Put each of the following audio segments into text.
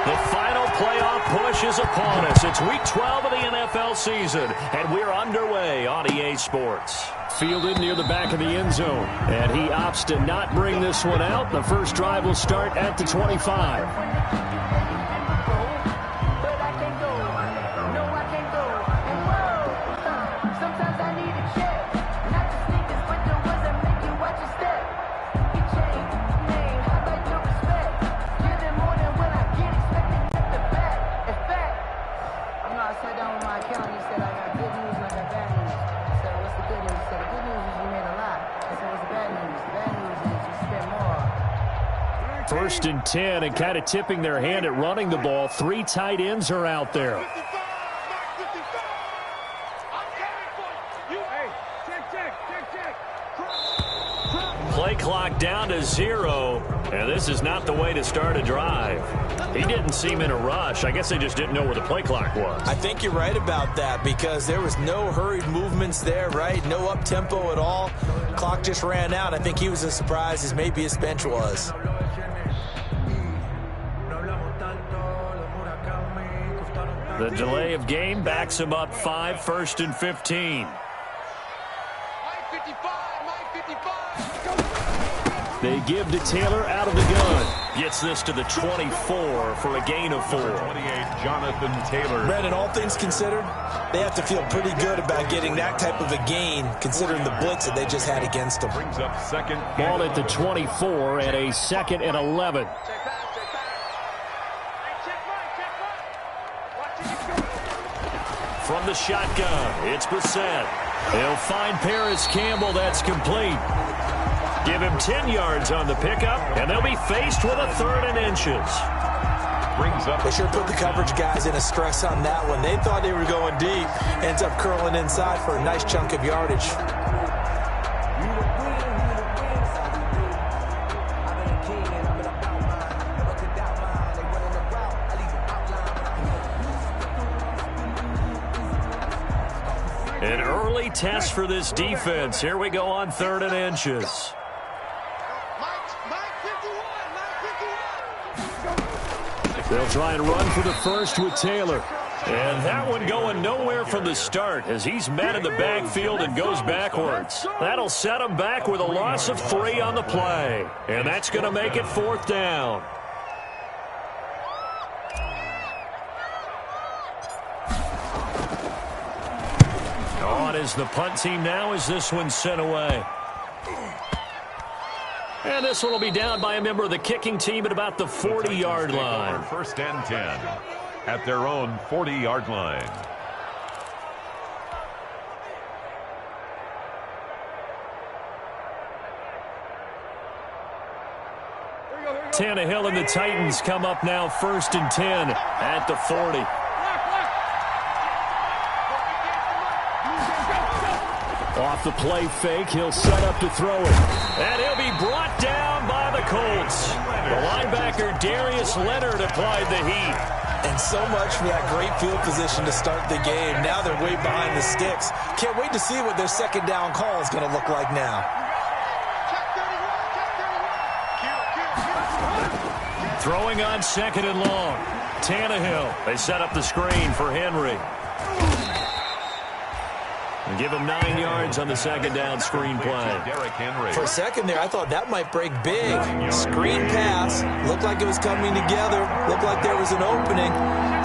The final playoff push is upon us. It's Week 12 of the NFL season, and we're underway on EA Sports. Fielded near the back of the end zone, and he opts to not bring this one out. The first drive will start at the 25. First and 10, and kind of tipping their hand at running the ball. 3 tight ends are out there. Play clock down to 0, and this is not the way to start a drive. He didn't seem in a rush. I guess they just didn't know where the play clock was. I think you're right about that because there was no hurried movements there, right? No up-tempo at all. Clock just ran out. I think he was as surprised as maybe his bench was. The delay of game backs him up 5, 1st and 15. They give to Taylor out of the gun. Gets this to the 24 for a gain of 4. 28, Jonathan Taylor. Brandon, all things considered, they have to feel pretty good about getting that type of a gain considering the blitz that they just had against them. Brings up second. Ball at the 24 and a 2nd and 11. From the shotgun, it's Brissett. He'll find Paris Campbell. That's complete. Give him 10 yards on the pickup, and they'll be faced with a 3rd and inches. Brings up. They sure put the coverage guys in a stress on that one. They thought they were going deep. Ends up curling inside for a nice chunk of yardage. An early test for this defense. Here we go on 3rd and inches. They'll try and run for the first with Taylor. And that one going nowhere from the start as he's met in the backfield and goes backwards. That'll set him back with a loss of 3 on the play. And that's going to make it 4th down. On is the punt team now as this one's sent away. And this one will be down by a member of the kicking team at about the 40-yard line. 1st and 10 at their own 40-yard line. Tannehill and the Titans come up now 1st and 10 at the 40. Off the play fake, he'll set up to throw it. And he'll be brought down by the Colts. The linebacker Darius Leonard applied the heat. And so much for that great field position to start the game. Now they're way behind the sticks. Can't wait to see what their 2nd down call is going to look like now. Throwing on 2nd and long. Tannehill. They set up the screen for Henry. And give him 9 yards on the 2nd down screen play. For a second there, I thought that might break big. Screen pass. Looked like it was coming together. Looked like there was an opening.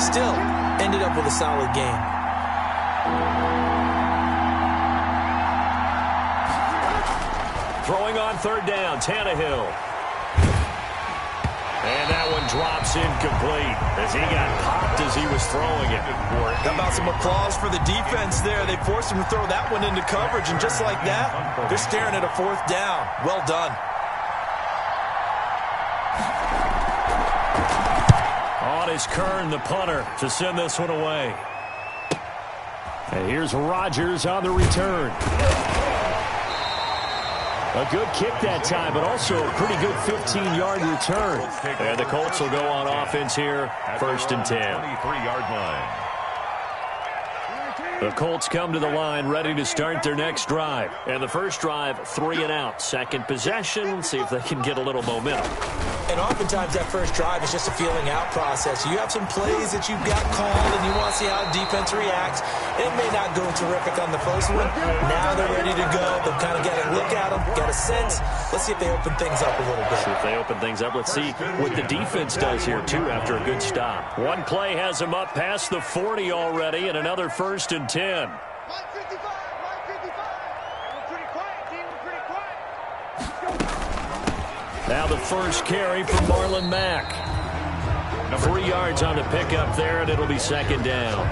Still, ended up with a solid game. Throwing on 3rd down, Tannehill. And that one drops incomplete as he got popped as he was throwing it. How about some applause for the defense there? They forced him to throw that one into coverage, and just like that, they're staring at a 4th down. Well done. On is Kern, the punter, to send this one away. And here's Rodgers on the return. A good kick that time, but also a pretty good 15-yard return. And the Colts will go on offense here, 1st and 10. 23-yard line. The Colts come to the line ready to start their next drive. And the first drive, 3 and out. Second possession, see if they can get a little momentum. And oftentimes that first drive is just a feeling out process. You have some plays that you've got called and you want to see how the defense reacts. It may not go terrific on the first one. Now they're ready to go. They've kind of got a look at them, got a sense. Let's see if they open things up a little bit. See if they open things up. Let's see what the defense does here, too, after a good stop. One play has them up past the 40 already, and another 1st and 10. Now the first carry for Marlon Mack. 3 yards on the pickup there, and it'll be 2nd down.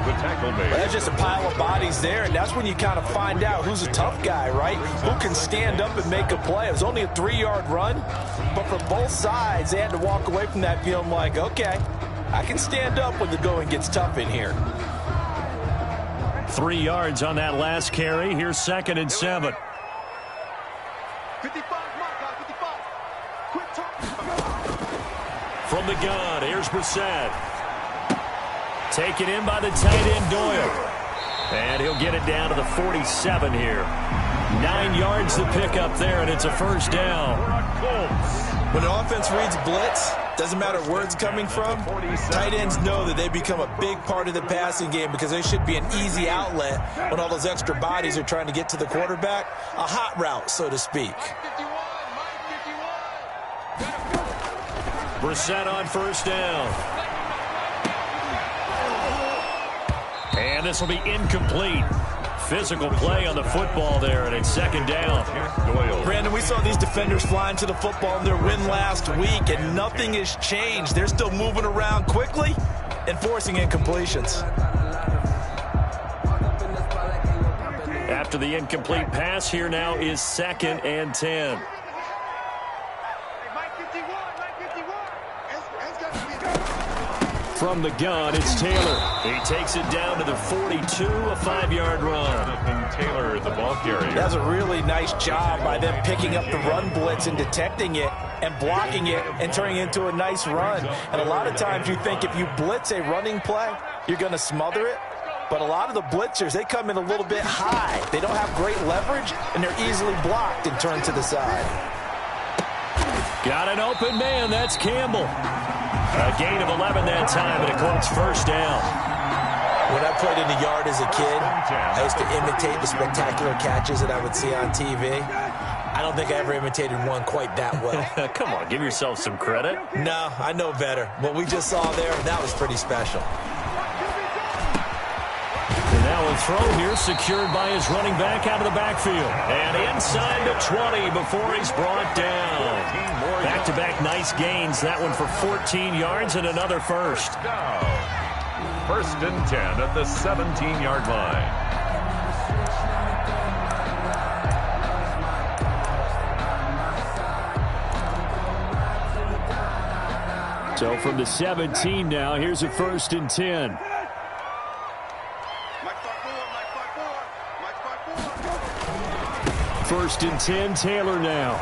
Good tackle made. Well, that's just a pile of bodies there, and that's when you kind of find out who's a tough guy, right? Who can stand up and make a play. It was only a 3-yard run, but for both sides, they had to walk away from that feeling like, okay, I can stand up when the going gets tough in here. 3 yards on that last carry. Here's 2nd and 7. 55, Mark, 55. Quick talk. From the gun, here's Brissett. Taken in by the tight end Doyle. And he'll get it down to the 47 here. 9 yards to pick up there, and it's a 1st down. When an offense reads blitz, doesn't matter where it's coming from, tight ends know that they become a big part of the passing game because they should be an easy outlet when all those extra bodies are trying to get to the quarterback. A hot route, so to speak. Brissett on 1st down. And this will be incomplete. Physical play on the football there, and it's 2nd down. Doyle. Brandon, we saw these defenders flying to the football in their win last week, and nothing has changed. They're still moving around quickly and forcing incompletions. After the incomplete pass, here now is 2nd and 10. From the gun, it's Taylor. He takes it down to the 42, a 5-yard run. Jonathan Taylor, the ball carrier. That's a really nice job by them picking up the run blitz and detecting it and blocking it and turning it into a nice run. And a lot of times you think if you blitz a running play, you're going to smother it. But a lot of the blitzers, they come in a little bit high. They don't have great leverage, and they're easily blocked and turned to the side. Got an open man. That's Campbell. A gain of 11 that time, and a Colts 1st down. When I played in the yard as a kid, I used to imitate the spectacular catches that I would see on TV. I don't think I ever imitated one quite that well. Come on, give yourself some credit. No, I know better. What we just saw there, that was pretty special. And now a throw here secured by his running back out of the backfield. And inside the 20 before he's brought down. Back-to-back nice gains. That one for 14 yards and another 1st. 1st and 10 at the 17-yard line. So from the 17 now, here's a 1st and 10. 1st and 10, Taylor now.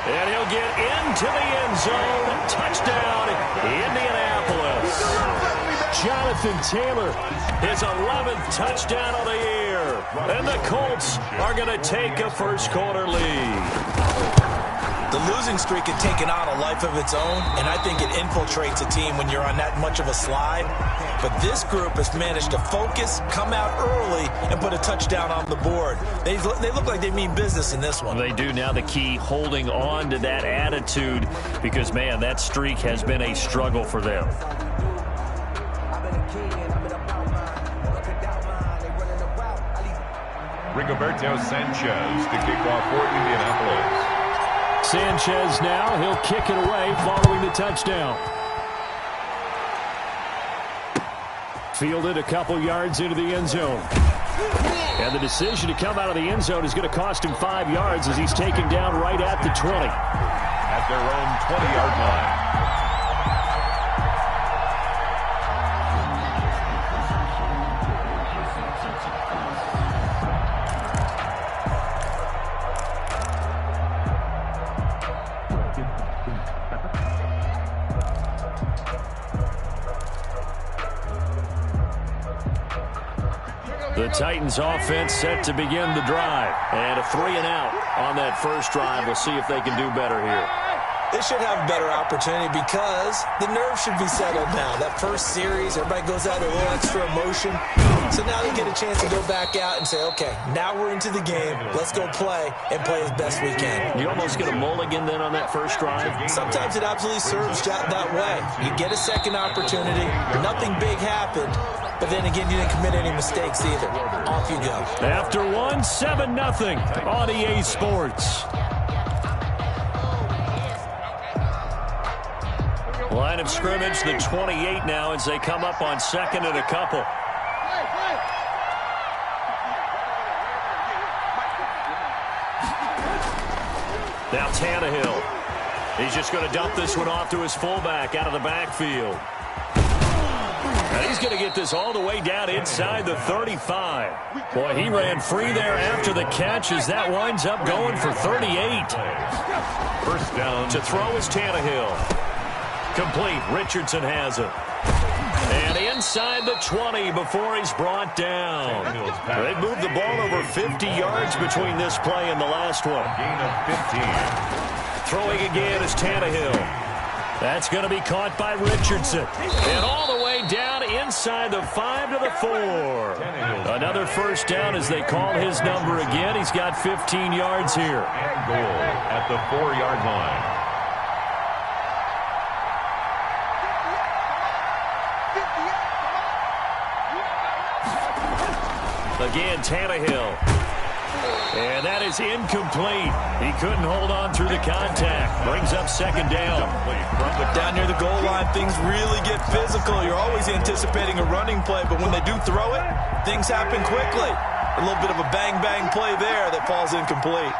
And he'll get into the end zone. Touchdown, Indianapolis. Jonathan Taylor, his 11th touchdown of the year. And the Colts are going to take a first-quarter lead. The losing streak had taken on a life of its own, and I think it infiltrates a team when you're on that much of a slide. But this group has managed to focus, come out early, and put a touchdown on the board. They look like they mean business in this one. They do. Now the key, holding on to that attitude, because, man, that streak has been a struggle for them. Rigoberto Sanchez to kick off for Indianapolis. Sanchez now, he'll kick it away following the touchdown. Fielded a couple yards into the end zone. And the decision to come out of the end zone is going to cost him 5 yards as he's taken down right at the 20. At their own 20-yard line. The Titans offense set to begin the drive. And a 3-and-out on that first drive. We'll see if they can do better here. They should have a better opportunity because the nerves should be settled now. That first series, everybody goes out with a little extra emotion. So now they get a chance to go back out and say, okay, now we're into the game. Let's go play and play as best we can. You almost get a mulligan then on that first drive? Sometimes it absolutely serves that way. You get a second opportunity. Nothing big happened. But then again, you didn't commit any mistakes either. Off you go. After one, 7-0 on EA Sports. Line of scrimmage, the 28 now as they come up on second and a couple. Now Tannehill. He's just going to dump this one off to his fullback out of the backfield. And he's going to get this all the way down inside the 35. Boy, he ran free there after the catch as that winds up going for 38. First down. To throw is Tannehill. Complete. Richardson has it. And inside the 20 before he's brought down. They moved the ball over 50 yards between this play and the last one. Gain of 15. Throwing again is Tannehill. That's going to be caught by Richardson. And all the way down inside the 5 to the 4. Another first down as they call his number again. He's got 15 yards here. And goal at the 4-yard line. Again, Tannehill. And that is incomplete. He couldn't hold on through the contact. Brings up second down. Down near the goal line, things really get physical. You're always anticipating a running play, but when they do throw it, things happen quickly. A little bit of a bang-bang play there that falls incomplete.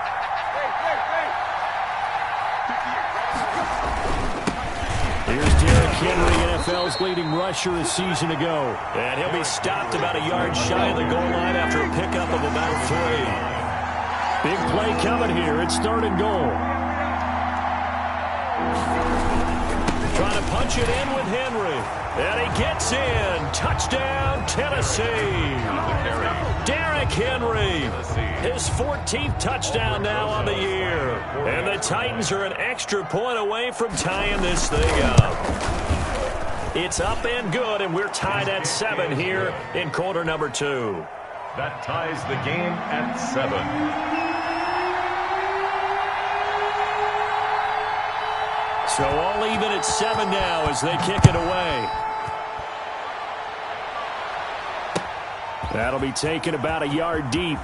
Here's Derrick Henry, NFL's leading rusher a season ago. And he'll be stopped about a yard shy of the goal line after a pickup of about 3. Big play coming here. It's third and goal. Trying to punch it in with Henry. And he gets in. Touchdown, Tennessee. Derrick Henry. His 14th touchdown now on the year. And the Titans are an extra point away from tying this thing up. It's up and good, and we're tied at 7 here in quarter number 2. That ties the game at 7. So all even at 7 now as they kick it away. That'll be taken about a yard deep.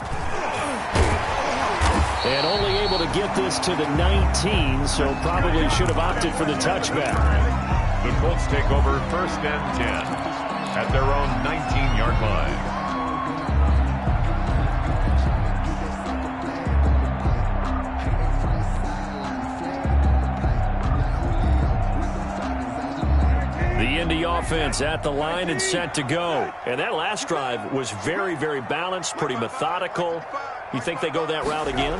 And only able to get this to the 19, so probably should have opted for the touchback. The Colts take over first and 10 at their own 19-yard line. The Indy offense at the line and set to go. And that last drive was very, very balanced, pretty methodical. You think they go that route again?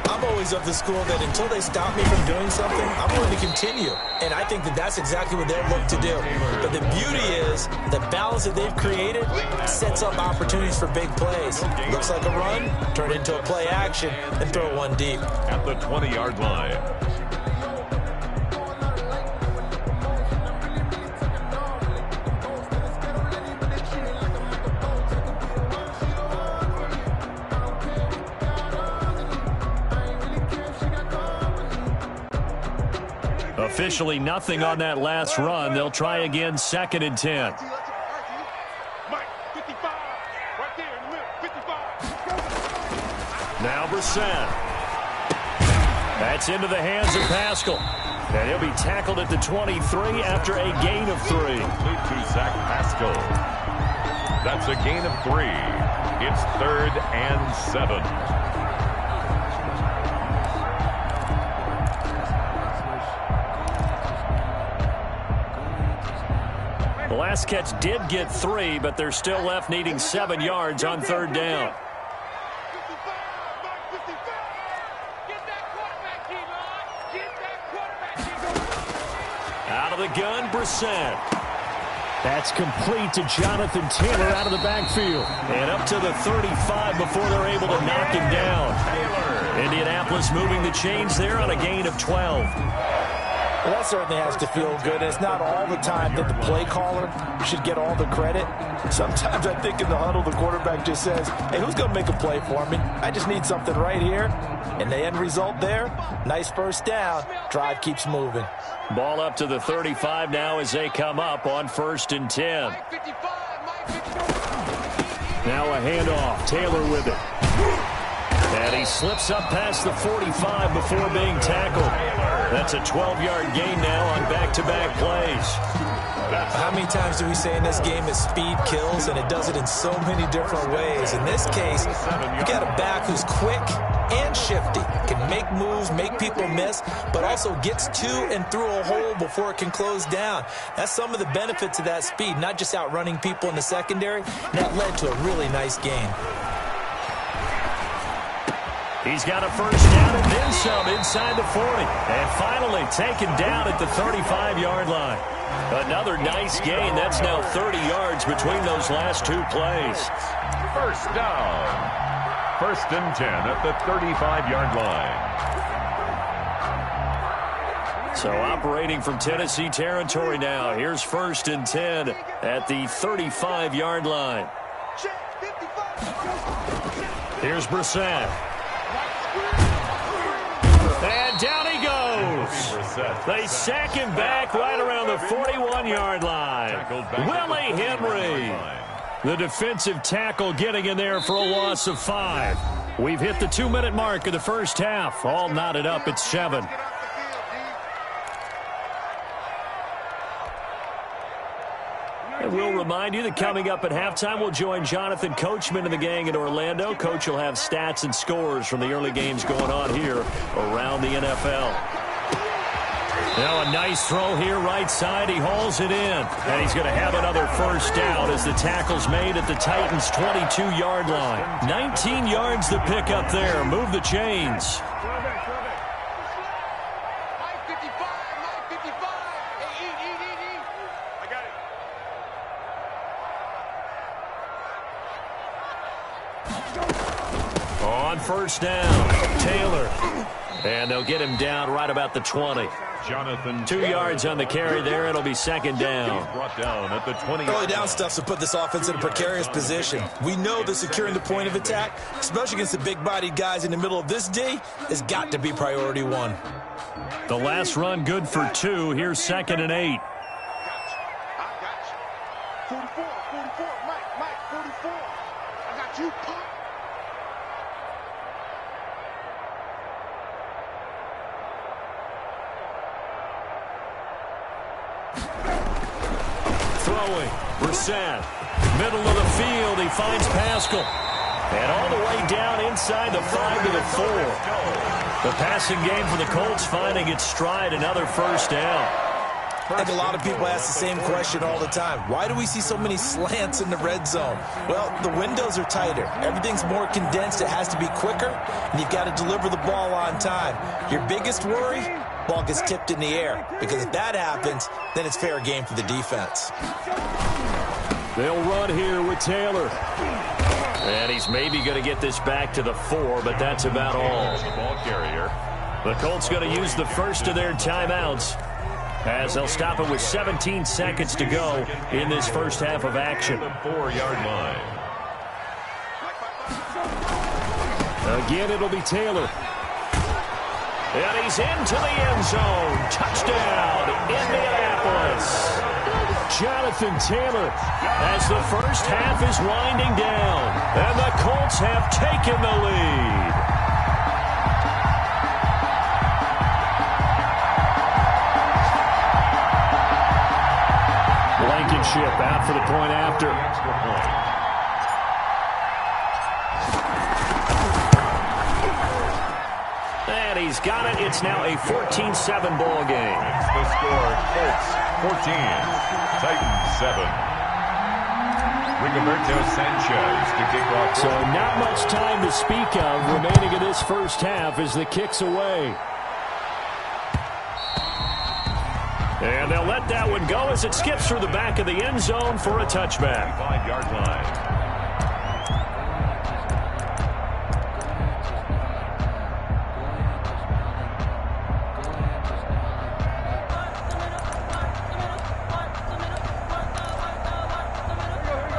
I'm always of the school that until they stop me from doing something, I'm going to continue. And I think that that's exactly what they'll look to do. But the beauty is the balance that they've created sets up opportunities for big plays. Looks like a run, turn it into a play action, and throw one deep. At the 20-yard line. Officially nothing on that last run. They'll try again, second and 10. Now Brissett. That's into the hands of Pascal. And he'll be tackled at the 23 after a gain of 3. Complete to Zach Pascal. That's a gain of 3. It's third and 7. The last catch did get 3, but they're still left needing 7 yards on third down. Out of the gun, Brissett. That's complete to Jonathan Taylor out of the backfield. And up to the 35 before they're able to knock him down. Indianapolis moving the chains there on a gain of 12. Well, that certainly has to feel good. It's not all the time that the play caller should get all the credit. Sometimes I think in the huddle, the quarterback just says, hey, who's going to make a play for me? I just need something right here. And the end result there, nice first down. Drive keeps moving. Ball up to the 35 now as they come up on 1st and 10. Now a handoff. Taylor with it. And he slips up past the 45 before being tackled. That's a 12-yard gain now on back-to-back plays. How many times do we say in this game that speed kills, and it does it in so many different ways? In this case, you got a back who's quick and shifty, can make moves, make people miss, but also gets to and through a hole before it can close down. That's some of the benefits of that speed, not just outrunning people in the secondary. And that led to a really nice game. He's got a first down and then some inside the 40. And finally taken down at the 35-yard line. Another nice gain. That's now 30 yards between those last two plays. First down. 1st and 10 at the 35-yard line. So operating from Tennessee territory now. Here's 1st and 10 at the 35-yard line. Here's Brissett. And down he goes. They sack him back right around the 41-yard line. Willie Henry, the defensive tackle, getting in there for a loss of 5. We've hit the 2-minute mark of the first half. All knotted up at 7. And we'll remind you that coming up at halftime, we'll join Jonathan Coachman and the gang in Orlando. Coach will have stats and scores from the early games going on here around the NFL. Now a nice throw here right side. He hauls it in. And he's going to have another first down as the tackle's made at the Titans' 22-yard line. 19 yards to pick up there. Move the chains. On first down, Taylor. And they'll get him down right about the 20. Jonathan 2 yards on the carry there. It'll be 2nd down. Brought down at the 20. Early down stuff's to put this offense in a precarious position. We know that securing the point of attack, especially against the big-bodied guys in the middle of this D, has got to be priority 1. The last run good for 2. Here's 2nd and 8. 44, Mike, 44. I got you, Pop. Throwing, Brissett, middle of the field, he finds Pascal. And all the way down inside the 5 to the 4. The passing game for the Colts finding its stride, another first down. I think a lot of people ask the same question all the time. Why do we see so many slants in the red zone? Well, the windows are tighter. Everything's more condensed. It has to be quicker, and you've got to deliver the ball on time. Your biggest worry? Ball gets tipped in the air, because if that happens, then it's fair game for the defense. They'll run here with Taylor. And he's maybe going to get this back to the 4, but that's about all. Ball carrier. The Colts going to use the first of their timeouts as they'll stop it with 17 seconds to go in this first half of action. The 4-yard line. Again, it'll be Taylor. And he's into the end zone. Touchdown, Indianapolis. Jonathan Taylor as the first half is winding down. And the Colts have taken the lead. Blankenship out for the point after. Extra point. And he's got it. It's now a 14-7 ball game. That's the score. Colts 14, Titans 7. Rigoberto Sanchez to kick off. So not much time to speak of remaining in this first half as the kick's away. And they'll let that one go as it skips through the back of the end zone for a touchback. 5-yard line.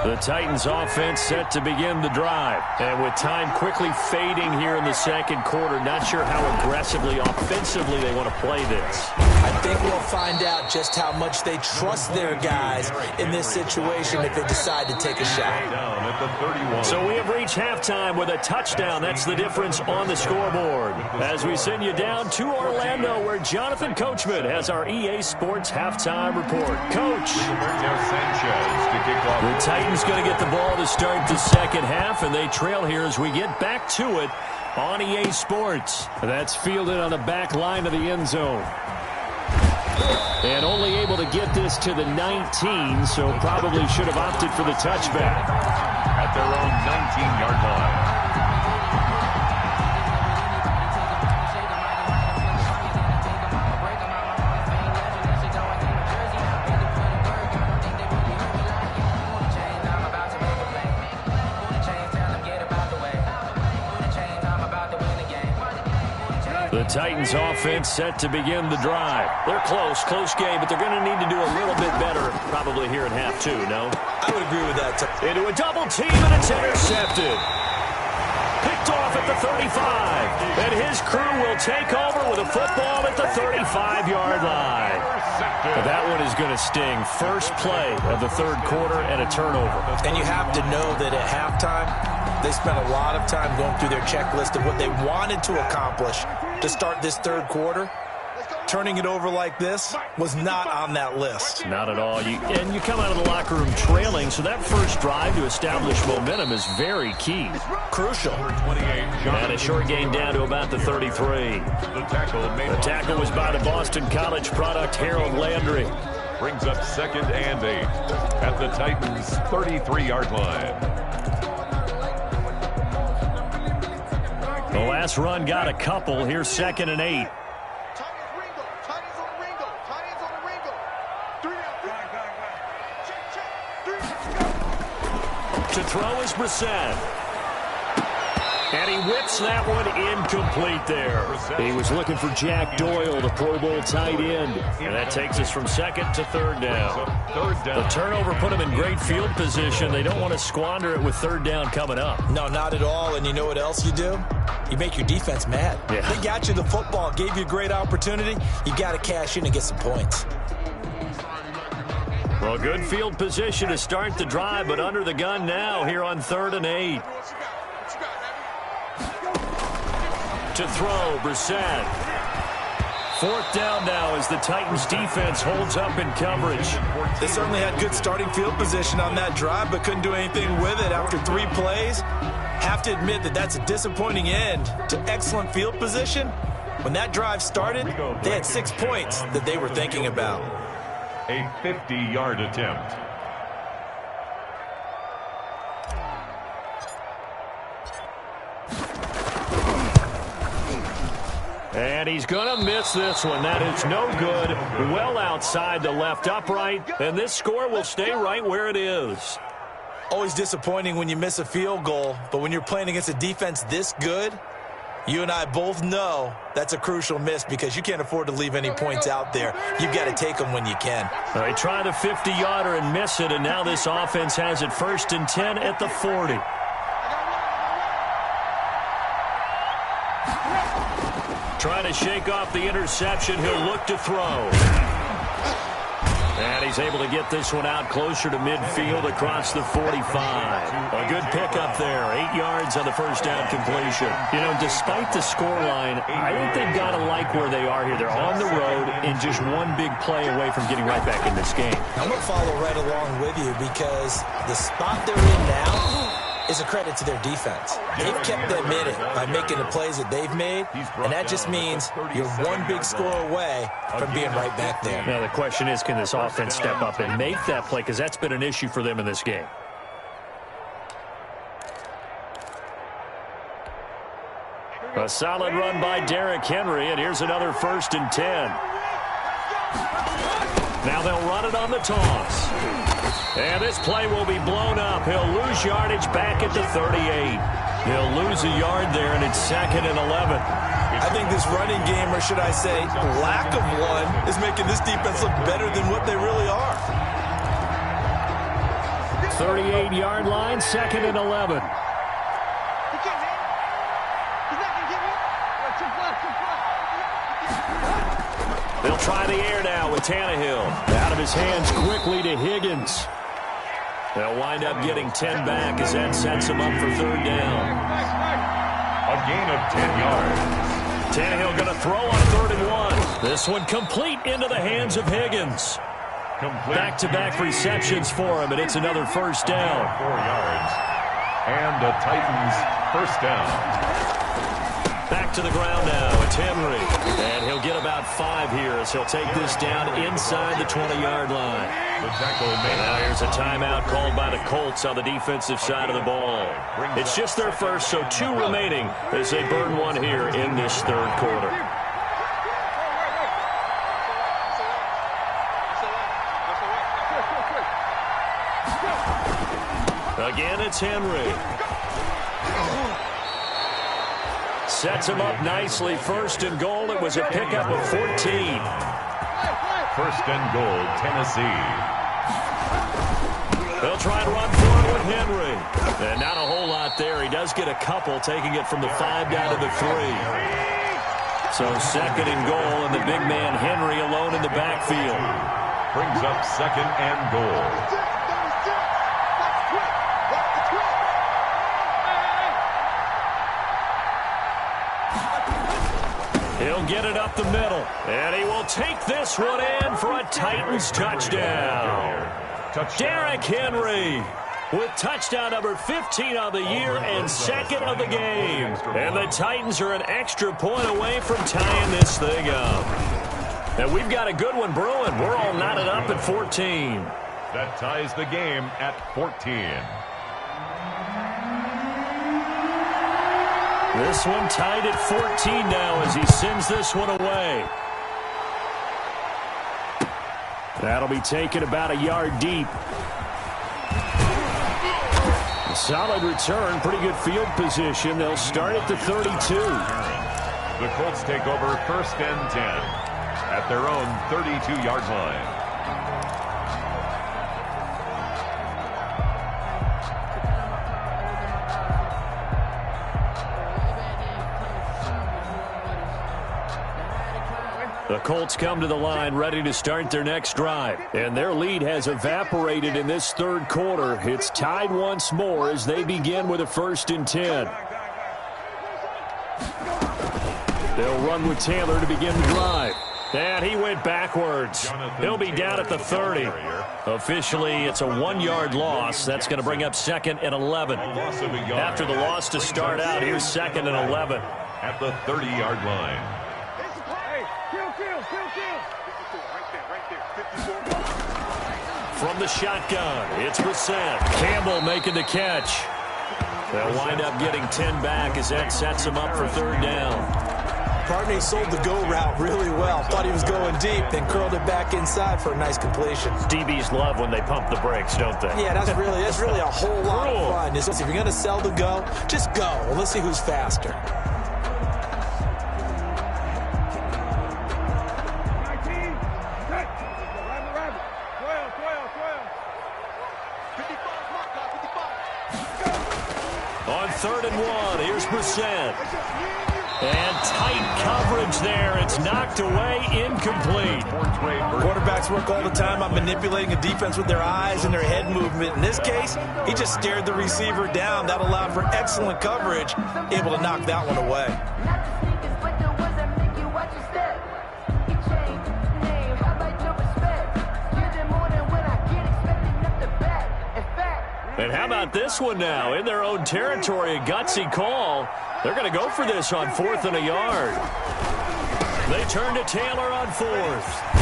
The Titans offense set to begin the drive. And with time quickly fading here in the second quarter, not sure how aggressively, offensively they want to play this. I think we'll find out just how much they trust their guys in this situation if they decide to take a shot. So we have reached halftime with a touchdown. That's the difference on the scoreboard. As we send you down to Orlando, where Jonathan Coachman has our EA Sports halftime report. Coach. The Titans going to get the ball to start the second half, and they trail here as we get back to it on EA Sports. That's fielded on the back line of the end zone. And only able to get this to the 19, so probably should have opted for the touchback. At their own 19-yard line. The Titans offense set to begin the drive. They're close game, but they're going to need to do a little bit better probably here in half two, no? I would agree with that. Into a double team, and it's intercepted. Picked off at the 35. And his crew will take over with a football at the 35-yard line. But that one is going to sting. First play of the third quarter and a turnover. And you have to know that at halftime, they spent a lot of time going through their checklist of what they wanted to accomplish to start this third quarter. Turning it over like this was not on that list. Not at all. And you come out of the locker room trailing, so that first drive to establish momentum is very key. Crucial. And a short gain down to about the 33. The tackle was by the Boston College product, Harold Landry. Brings up 2nd and 8 at the Titans' 33-yard line. The last run got a couple. Here's 2nd and 8. To throw is Brissett. And he whips that one incomplete there. He was looking for Jack Doyle, the Pro Bowl tight end. And that takes us from 2nd to 3rd down. The turnover put them in great field position. They don't want to squander it with 3rd down coming up. No, not at all. And you know what else you do? You make your defense mad. Yeah. They got you the football, gave you a great opportunity. You got to cash in and get some points. Well, good field position to start the drive, but under the gun now here on 3rd and 8. To throw, Brissett. 4th down now as the Titans defense holds up in coverage. They certainly had good starting field position on that drive, but couldn't do anything with it after 3 plays. Have to admit that that's a disappointing end to excellent field position. When that drive started, they had 6 points that they were thinking about. A 50-yard attempt. And he's going to miss this one. That is no good. Well outside the left upright. And this score will stay right where it is. Always disappointing when you miss a field goal, but when you're playing against a defense this good, you and I both know that's a crucial miss because you can't afford to leave any points out there. You've got to take them when you can. They try the 50-yarder and miss it, and now this offense has it 1st and 10 at the 40. Trying to shake off the interception. He'll look to throw. And he's able to get this one out closer to midfield across the 45. A good pickup there. 8 yards on the first down completion. You know, despite the scoreline, I think they've got to like where they are here. They're on the road and just one big play away from getting right back in this game. I'm going to follow right along with you because the spot they're in now is a credit to their defense. They've kept them in it by making the plays that they've made, and that just means you're one big score away from being right back there. Now, the question is, can this offense step up and make that play? Because that's been an issue for them in this game. A solid run by Derrick Henry, and here's another 1st and 10. Now they'll run it on the toss. And this play will be blown up. He'll lose yardage back at the 38. He'll lose a yard there, and it's 2nd and 11. I think this running game, or should I say lack of one, is making this defense look better than what they really are. 38-yard line, 2nd and 11. They'll try the air now with Tannehill. Out of his hands quickly to Higgins. They'll wind up getting 10 back as that sets him up for 3rd down. A gain of 10 yards. Tannehill going to throw on 3rd and 1. This one complete into the hands of Higgins. Back-to-back receptions for him, and it's another 1st down. 4 yards. And the Titans' 1st down. Back to the ground now. It's Henry. And he'll get about 5 here as he'll take this down inside the 20-yard line. The tackle made. Now here's a timeout called by the Colts on the defensive side of the ball. It's just their first, so 2 remaining as they burn one here in this 3rd quarter. Again, it's Henry. Sets him up nicely. 1st and goal. It was a pickup of 14. 1st and goal, Tennessee. They'll try and run forward with Henry. And not a whole lot there. He does get a couple, taking it from the 5 down to the 3. So 2nd and goal, and the big man Henry alone in the backfield. Brings up 2nd and goal. He'll get it up the middle, and he will take this one in for a Titans touchdown. Derrick Henry with touchdown number 15 of the year and 2nd of the game. And the Titans are an extra point away from tying this thing up. And we've got a good one brewing. We're all knotted up at 14. That ties the game at 14. This one tied at 14 now as he sends this one away. That'll be taken about a yard deep. A solid return, pretty good field position. They'll start at the 32. The Colts take over 1st and 10 at their own 32-yard line. The Colts come to the line ready to start their next drive. And their lead has evaporated in this 3rd quarter. It's tied once more as they begin with a 1st and 10. They'll run with Taylor to begin the drive. And he went backwards. He'll be down at the 30. Officially, it's a 1-yard loss. That's going to bring up 2nd and 11. After the loss to start out, here's 2nd and 11. At the 30-yard line. From the shotgun, it's Brissett. Campbell making the catch. They'll wind up getting 10 back as that sets him up for 3rd down. Partner sold the go route really well. Thought he was going deep, then curled it back inside for a nice completion. DBs love when they pump the brakes, don't they? Yeah, that's really a whole lot of fun. If you're going to sell the go, just go. Well, let's see who's faster. On 3rd and 1, here's Brissett. And tight coverage there. It's knocked away, incomplete. Quarterbacks work all the time on manipulating a defense with their eyes and their head movement. In this case, he just stared the receiver down. That allowed for excellent coverage, able to knock that one away. And how about this one now? In their own territory, a gutsy call. They're going to go for this on 4th and a yard. They turn to Taylor on 4th.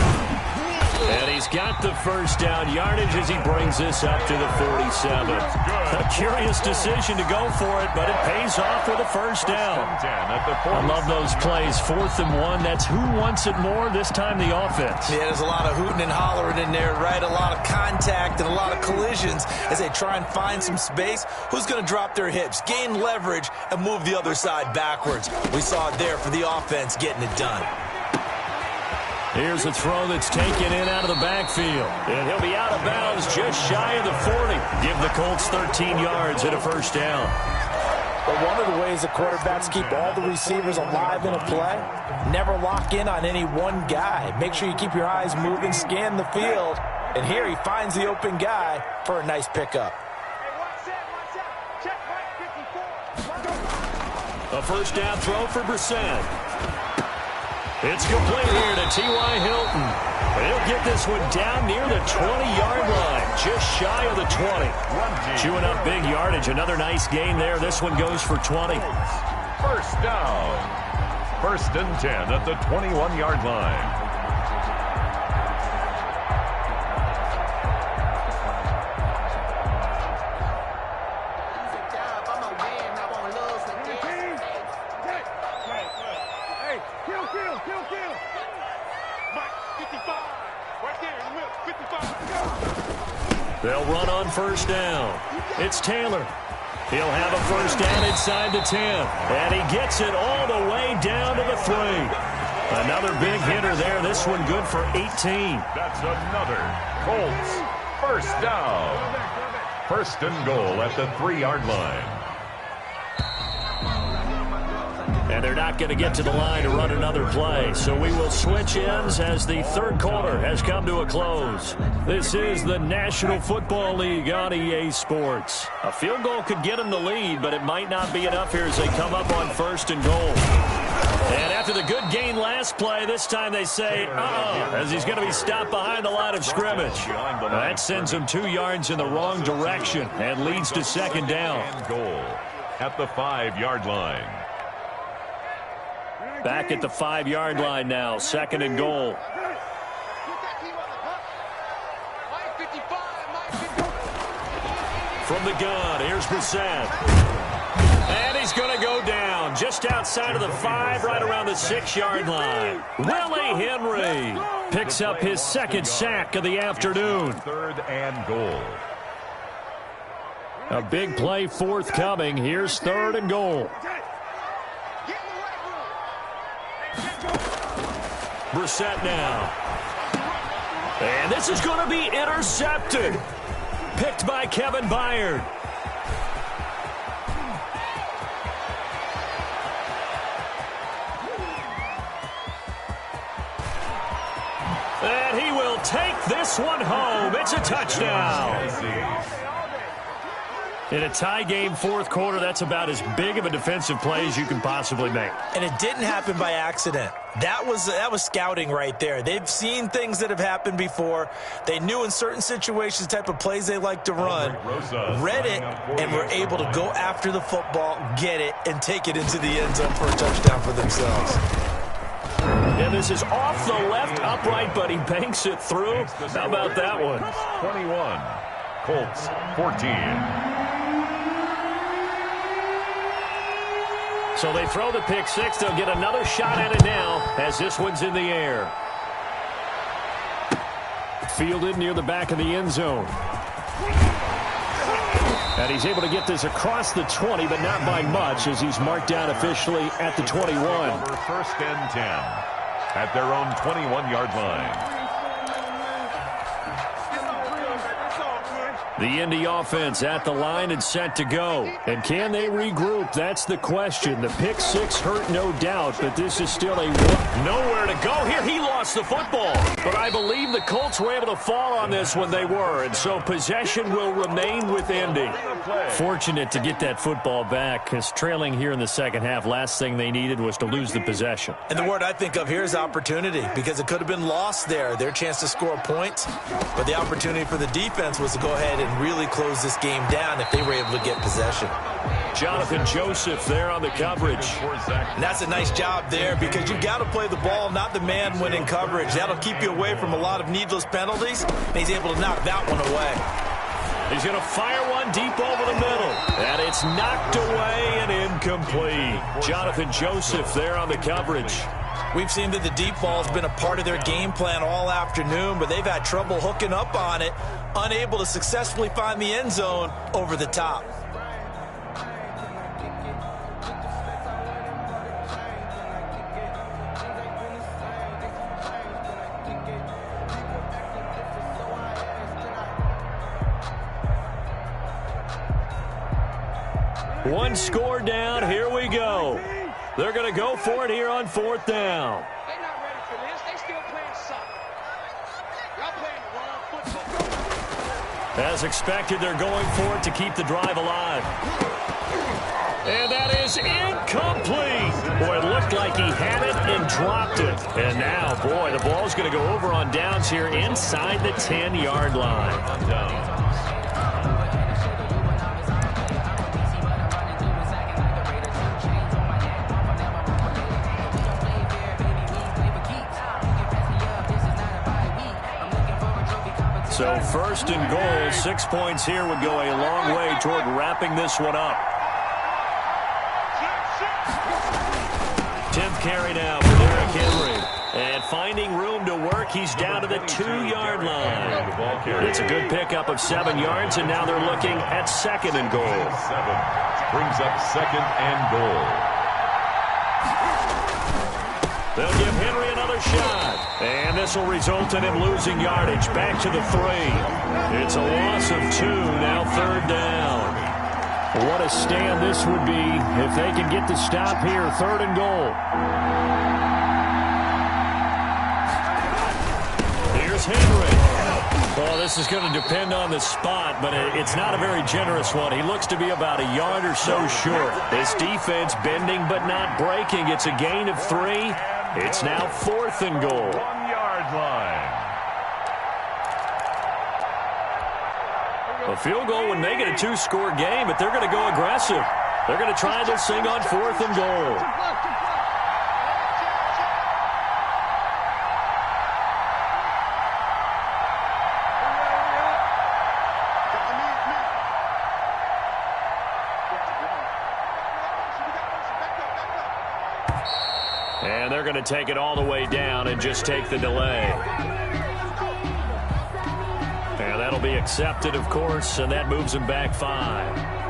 And he's got the 1st down yardage as he brings this up to the 47. A curious decision to go for it, but it pays off with a 1st down. I love those plays. 4th and 1. That's who wants it more, this time the offense. Yeah, there's a lot of hooting and hollering in there, right? A lot of contact and a lot of collisions as they try and find some space. Who's going to drop their hips, gain leverage, and move the other side backwards? We saw it there for the offense getting it done. Here's a throw that's taken in out of the backfield. And he'll be out of bounds just shy of the 40. Give the Colts 13 yards and a first down. But one of the ways the quarterbacks keep all the receivers alive in a play, never lock in on any one guy. Make sure you keep your eyes moving, scan the field. And here he finds the open guy for a nice pickup. A first down throw for Brissett. It's complete here to T.Y. Hilton. And he'll get this one down near the 20-yard line, just shy of the 20. Chewing up big yardage. Another nice gain there. This one goes for 20. First down. 1st and 10 at the 21-yard line. They'll run on first down. It's Taylor. He'll have a first down inside the 10. And he gets it all the way down to the 3. Another big hitter there. This one good for 18. That's another Colts first down. 1st and goal at the 3-yard line. And they're not going to get to the line to run another play. So we will switch ends as the third quarter has come to a close. This is the National Football League on EA Sports. A field goal could get them the lead, but it might not be enough here as they come up on 1st and goal. And after the good gain last play, this time they say, as he's going to be stopped behind the line of scrimmage. That sends him 2 yards in the wrong direction and leads to 2nd down. And goal at the 5-yard line. Back at the 5-yard line now, 2nd and goal. From the gun, here's Brissett. And he's going to go down just outside of the 5, right around the 6-yard line. Willie Henry picks up his 2nd sack of the afternoon. 3rd and goal. A big play forthcoming. Here's 3rd and goal. Brissett now. And this is going to be intercepted. Picked by Kevin Byard. And he will take this one home. It's a touchdown. In a tie game 4th quarter, that's about as big of a defensive play as you can possibly make. And it didn't happen by accident. That was scouting right there. They've seen things that have happened before. They knew in certain situations the type of plays they like to run, read it, and were able to go after the football, get it, and take it into the end zone for a touchdown for themselves. And this is off the left upright, but he banks it through. How about that one? 21, Colts 14. So they throw the pick 6. They'll get another shot at it now as this one's in the air. Fielded near the back of the end zone. And he's able to get this across the 20, but not by much as he's marked down officially at the 21. 1st and 10 at their own 21-yard line. The Indy offense at the line and set to go. And can they regroup? That's the question. The pick 6 hurt, no doubt, but this is still a nowhere to go here. He lost the football. But I believe the Colts were able to fall on this when they were, and so possession will remain with Indy. Fortunate to get that football back, because trailing here in the second half, last thing they needed was to lose the possession. And the word I think of here is opportunity, because it could have been lost there. Their chance to score points, but the opportunity for the defense was to go ahead and really close this game down if they were able to get possession. Jonathan Joseph there on the coverage. And that's a nice job there, because you've got to play the ball, not the man when in coverage. That'll keep you away from a lot of needless penalties, and he's able to knock that one away. He's going to fire one deep over the middle, and it's knocked away and incomplete. Jonathan Joseph there on the coverage. We've seen that the deep ball has been a part of their game plan all afternoon, but they've had trouble hooking up on it, unable to successfully find the end zone over the top. One score down. Here we go. They're going to go for it here on 4th down. They're not ready for this. They still playing soccer. Y'all playing the wrong football. As expected, they're going for it to keep the drive alive. And that is incomplete. Boy, it looked like he had it and dropped it. And now, boy, the ball's going to go over on downs here inside the 10-yard line. On downs. So 1st and goal, 6 points here would go a long way toward wrapping this one up. 10th carry now for Derrick Henry. And finding room to work, he's down to the 2-yard line. It's a good pickup of 7 yards, and now they're looking at 2nd and goal. 7 brings up 2nd and goal. They'll give Henry another shot. And this will result in him losing yardage. Back to the 3. It's a loss of 2, now 3rd down. What a stand this would be if they can get the stop here. 3rd and goal. Here's Henry. Well, this is going to depend on the spot, but it's not a very generous one. He looks to be about a yard or so short. This defense bending but not breaking. It's a gain of 3. It's now 4th and goal. 1-yard line. A field goal would make it a 2-score game, but they're going to go aggressive. They're going to try this thing on 4th and goal. And they're going to take it all the way down and just take the delay. And that'll be accepted, of course, and that moves him back 5.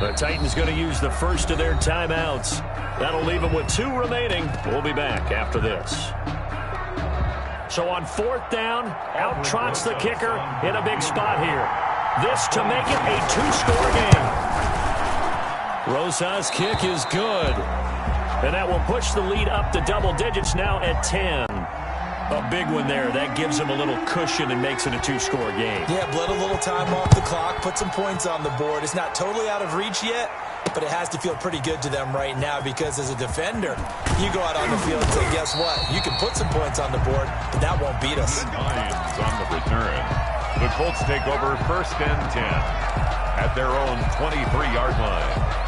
The Titans going to use the first of their timeouts. That'll leave them with 2 remaining. We'll be back after this. So on 4th down, out trots the kicker in a big spot here. This to make it a 2-score game. Rosa's kick is good. And that will push the lead up to double digits now at 10. A big one there. That gives them a little cushion and makes it a 2-score game. Yeah, bled a little time off the clock, put some points on the board. It's not totally out of reach yet, but it has to feel pretty good to them right now because as a defender, you go out on the field and say, guess what? You can put some points on the board, but that won't beat us. Lions on the return. The Colts take over 1st and 10 at their own 23-yard line.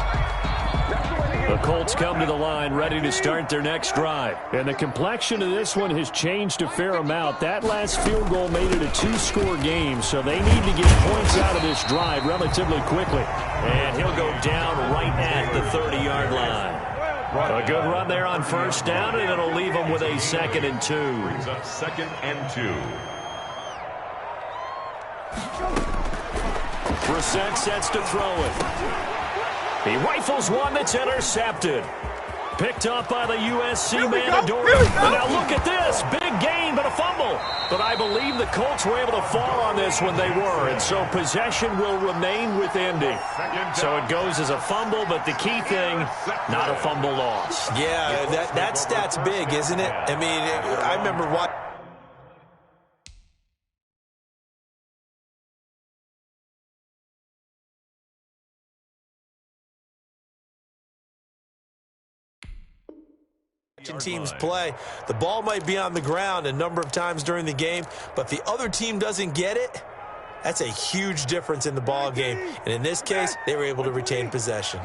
The Colts come to the line ready to start their next drive. And the complexion of this one has changed a fair amount. That last field goal made it a 2-score game, so they need to get points out of this drive relatively quickly. And he'll go down right at the 30-yard line. A good run there on 1st down, and it'll leave them with a 2nd and 2. Brings up 2nd and 2. Brissett sets to throw it. He rifles one that's intercepted. Picked up by the USC man, Adoree'. And now look at this. Big gain, but a fumble. But I believe the Colts were able to fall on this when they were. And so possession will remain with Indy. So it goes as a fumble, but the key thing, not a fumble loss. Yeah, that stat's big, isn't it? I mean, I remember watching. Teams play. The ball might be on the ground a number of times during the game, but if the other team doesn't get it, that's a huge difference in the ball game. And in this case, they were able to retain possession.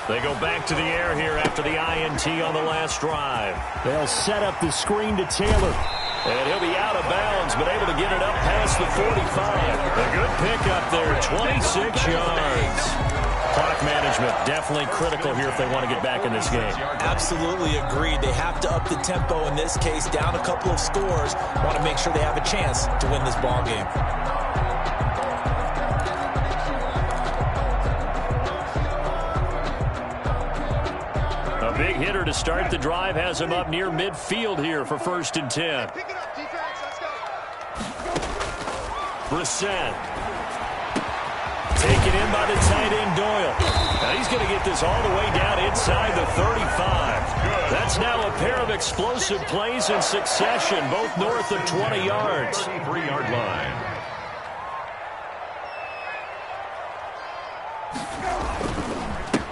They go back to the air here after the INT on the last drive. They'll set up the screen to Taylor. And he'll be out of bounds, but able to get it up past the 45. A good pickup there, 26 yards. Clock management definitely critical here if they want to get back in this game. Absolutely agreed. They have to up the tempo in this case, down a couple of scores. Want to make sure they have a chance to win this ball game. A big hitter to start the drive has him up near midfield here for 1st and 10. Brissett. Taken in by the tight end Doyle. Now he's going to get this all the way down inside the 35. That's now a pair of explosive plays in succession, both north of 20 yards. 33-yard line.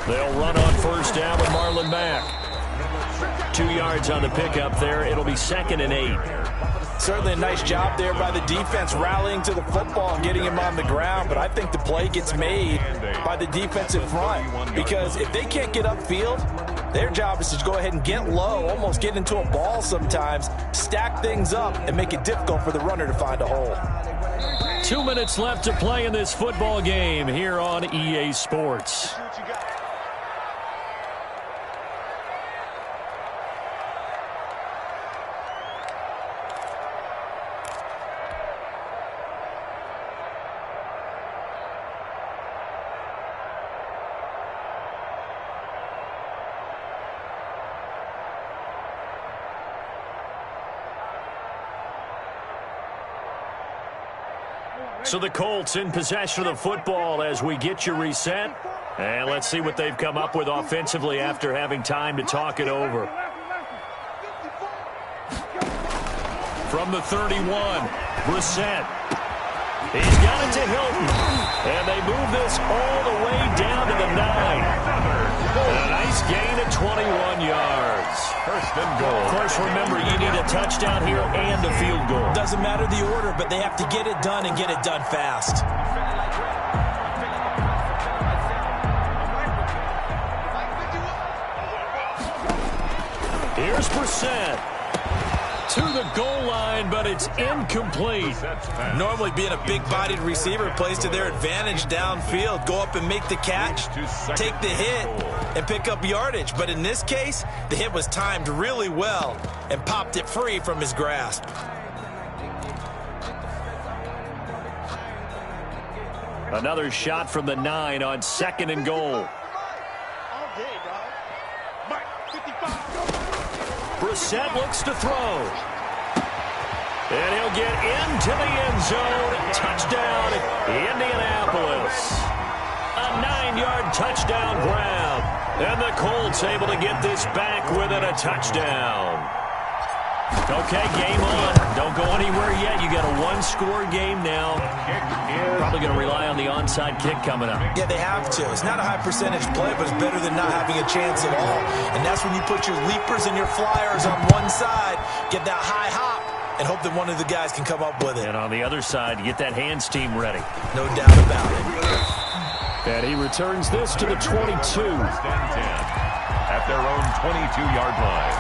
They'll run on 1st down with Marlon Mack. 2 yards on the pickup there. It'll be 2nd and 8. Certainly a nice job there by the defense rallying to the football and getting him on the ground, but I think the play gets made by the defensive front because if they can't get upfield, their job is to go ahead and get low, almost get into a ball sometimes, stack things up, and make it difficult for the runner to find a hole. 2 minutes left to play in this football game here on EA Sports. So the Colts in possession of the football as we get you reset. And let's see what they've come up with offensively after having time to talk it over. From the 31, Brissett. He's got it to Hilton. And they move this all the way down to the 9. A nice gain of 21 yards. 1st and goal. Of course, remember, you need a touchdown here and a field goal. Doesn't matter the order, but they have to get it done and get it done fast. Here's Brissett. To the goal line, but it's incomplete. Normally being a big-bodied receiver plays to their advantage downfield. Go up and make the catch, take the hit, and pick up yardage. But in this case, the hit was timed really well and popped it free from his grasp. Another shot from the 9 on 2nd and goal. Brissett looks to throw. And he'll get into the end zone. Touchdown, Indianapolis. A 9-yard touchdown grab. And the Colts able to get this back within a touchdown. Okay, game on. Don't go anywhere yet. You got a 1-score game now. Probably going to rely on the onside kick coming up. Yeah, they have to. It's not a high percentage play, but it's better than not having a chance at all. And that's when you put your leapers and your flyers on one side, get that high hop, and hope that one of the guys can come up with it. And on the other side, get that hands team ready. No doubt about it. And he returns this to the 22. 1st and 10 at their own 22-yard line.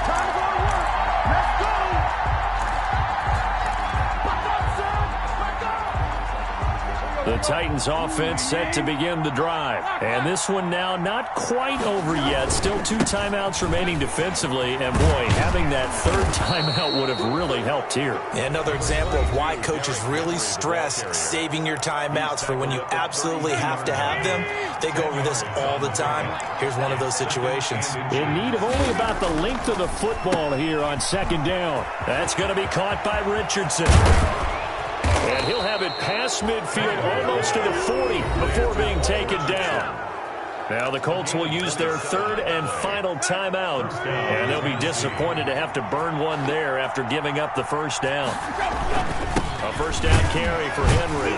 The Titans offense set to begin the drive. And this one now not quite over yet. Still 2 timeouts remaining defensively. And boy, having that 3rd timeout would have really helped here. Yeah, another example of why coaches really stress saving your timeouts for when you absolutely have to have them. They go over this all the time. Here's one of those situations. In need of only about the length of the football here on 2nd down. That's going to be caught by Richardson. And he'll have it past midfield almost to the 40 before being taken down. Now the Colts will use their 3rd and final timeout. And they'll be disappointed to have to burn one there after giving up the 1st down. A 1st down carry for Henry.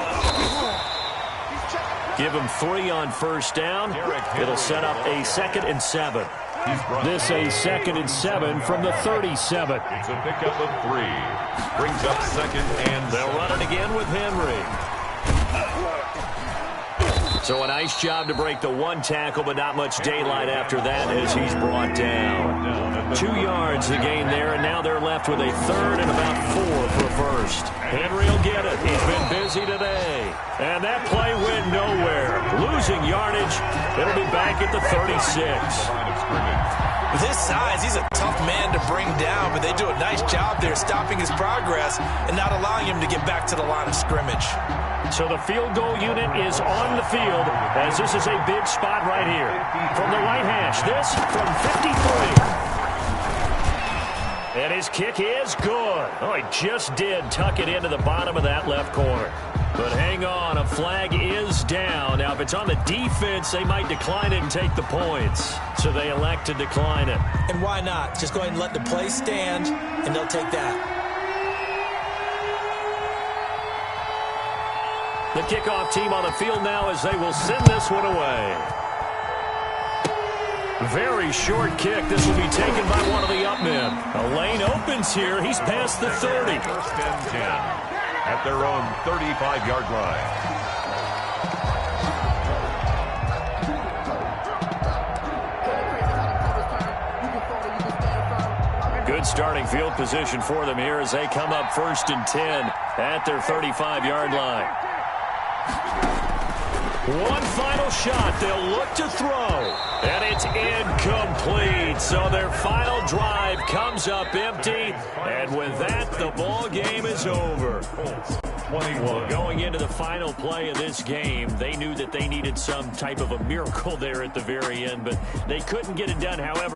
Give him 3 on first down. It'll set up a 2nd and 7. This a 2nd and 7 from the 37. It's a pickup of 3. Brings up 2nd and They'll run it again with Henry. So a nice job to break the 1 tackle, but not much daylight after that as he's brought down. 2 yards the gain there, and now they're left with a 3rd and about 4 for a first. Henry will get it. He's been busy today. And that play went nowhere. Losing yardage. It'll be back at the 36. With his size, he's a tough man to bring down, but they do a nice job there stopping his progress and not allowing him to get back to the line of scrimmage. So the field goal unit is on the field as this is a big spot right here. From the right hash, this from 53. And his kick is good. Oh, he just did tuck it into the bottom of that left corner. But hang on, a flag is down. Now, if it's on the defense, they might decline it and take the points. So they elect to decline it. And why not? Just go ahead and let the play stand, and they'll take that. The kickoff team on the field now as they will send this one away. Very short kick. This will be taken by one of the up men. A lane opens here. He's past the 30. 1st and 10 at their own 35-yard line. Good starting field position for them here as they come up 1st and 10 at their 35-yard line. One final shot. They'll look to throw. And it's incomplete. So their final drive comes up empty. And with that, the ball game is over. 21. Going into the final play of this game, they knew that they needed some type of a miracle there at the very end, but they couldn't get it done. However,